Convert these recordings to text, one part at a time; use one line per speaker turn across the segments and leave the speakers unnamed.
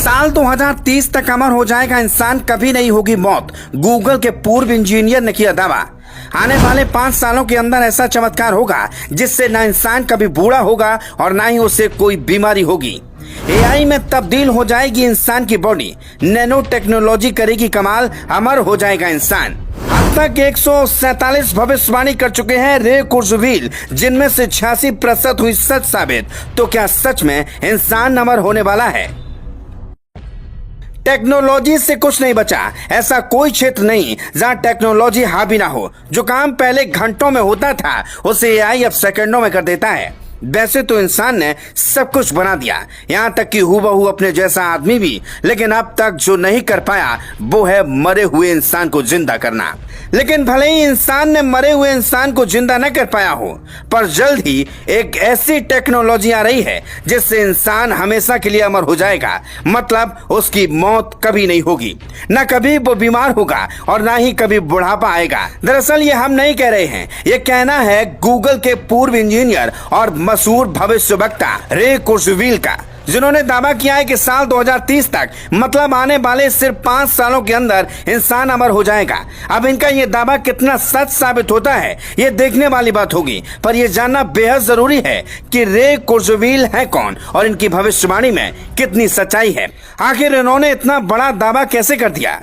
साल 2030 तक अमर हो जाएगा इंसान, कभी नहीं होगी मौत। गूगल के पूर्व इंजीनियर ने किया दावा। आने वाले 5 सालों के अंदर ऐसा चमत्कार होगा जिससे न इंसान कभी बूढ़ा होगा और ना ही उसे कोई बीमारी होगी। एआई में तब्दील हो जाएगी इंसान की बॉडी, नैनो टेक्नोलॉजी करेगी कमाल, अमर हो जाएगा इंसान। अब तक 147 भविष्यवाणी कर चुके हैं रे कुर्जुवील, जिनमें से 86% हुई सच साबित। तो क्या सच में इंसान अमर होने वाला है? टेक्नोलॉजी से कुछ नहीं बचा। ऐसा कोई क्षेत्र नहीं जहां टेक्नोलॉजी हावी ना हो। जो काम पहले घंटों में होता था उसे एआई अब सेकंडों में कर देता है। वैसे तो इंसान ने सब कुछ बना दिया, यहाँ तक कि हूबहू अपने जैसा आदमी भी, लेकिन अब तक जो नहीं कर पाया वो है मरे हुए इंसान को जिंदा करना। लेकिन भले ही इंसान ने मरे हुए इंसान को जिंदा न कर पाया हो, पर जल्द ही एक ऐसी टेक्नोलॉजी आ रही है जिससे इंसान हमेशा के लिए अमर हो जाएगा। मतलब उसकी मौत कभी नहीं होगी, न कभी वो बीमार होगा और ना ही कभी बुढ़ापा आएगा। दरअसल ये हम नहीं कह रहे हैं, ये कहना है गूगल के पूर्व इंजीनियर और मशहूर भविष्यवक्ता रे कुर्जुवील का, जिन्होंने दावा किया है कि साल 2030 तक, मतलब आने वाले सिर्फ 5 सालों के अंदर इंसान अमर हो जाएगा। अब इनका ये दावा कितना सच साबित होता है ये देखने वाली बात होगी, पर यह जानना बेहद जरूरी है कि रे कुर्जुवील है कौन और इनकी भविष्यवाणी में कितनी सच्चाई है। आखिर इन्होंने इतना बड़ा दावा कैसे कर दिया?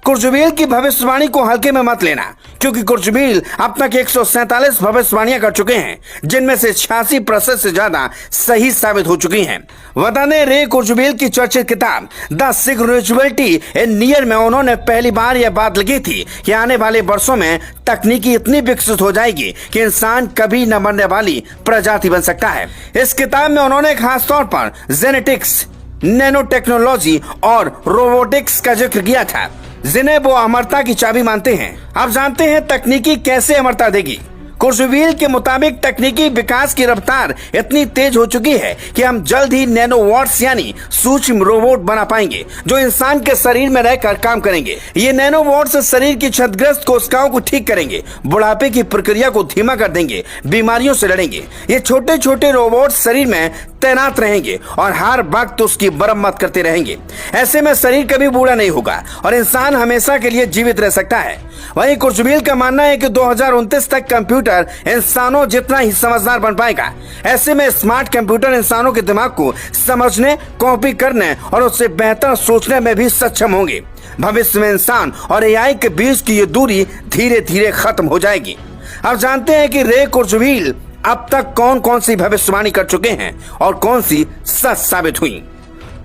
कुर्जुवील की भविष्यवाणी को हल्के में मत लेना, क्योंकि कुर्जुवील अब तक 147 भविष्यवाणियां कर चुके हैं, जिनमें से 86% से ज्यादा सही साबित हो चुकी हैं। बता दें, रे कुर्जुवील की चर्चित किताब द सिंक्रोनिसिटी इन नियर में उन्होंने पहली बार यह बात लिखी थी कि आने वाले वर्षों में तकनीकी इतनी विकसित हो जाएगी कि इंसान कभी न मरने वाली प्रजाति बन सकता है। इस किताब में उन्होंने खासतौर पर जेनेटिक्स, नैनो टेक्नोलॉजी और रोबोटिक्स का जिक्र किया था, जिन्हें वो अमरता की चाबी मानते हैं। अब जानते हैं तकनीकी कैसे अमरता देगी। कुर्जुवील के मुताबिक तकनीकी विकास की रफ्तार इतनी तेज हो चुकी है कि हम जल्द ही नैनोवॉट्स यानी सूक्ष्म रोबोट बना पाएंगे जो इंसान के शरीर में रहकर काम करेंगे। ये नैनोवॉट्स शरीर की क्षतिग्रस्त कोशिकाओं को ठीक करेंगे, बुढ़ापे की प्रक्रिया को धीमा कर देंगे, बीमारियों से लड़ेंगे। ये छोटे छोटे रोबोट शरीर में तैनात रहेंगे और हर वक्त उसकी मरम्मत करते रहेंगे। ऐसे में शरीर कभी बूढ़ा नहीं होगा और इंसान हमेशा के लिए जीवित रह सकता है। वहीं कुर्जुवील का मानना है कि 2029 तक कंप्यूटर इंसानों जितना ही समझदार बन पाएगा। ऐसे में स्मार्ट कंप्यूटर इंसानों के दिमाग को समझने, कॉपी करने और उससे बेहतर सोचने में भी सक्षम होंगे। भविष्य में इंसान और एआई के बीच की ये दूरी धीरे धीरे खत्म हो जाएगी। अब जानते हैं कि रे कुर्जुवील अब तक कौन कौन सी भविष्यवाणी कर चुके हैं और कौन सी सच साबित हुई।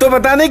तो बता दें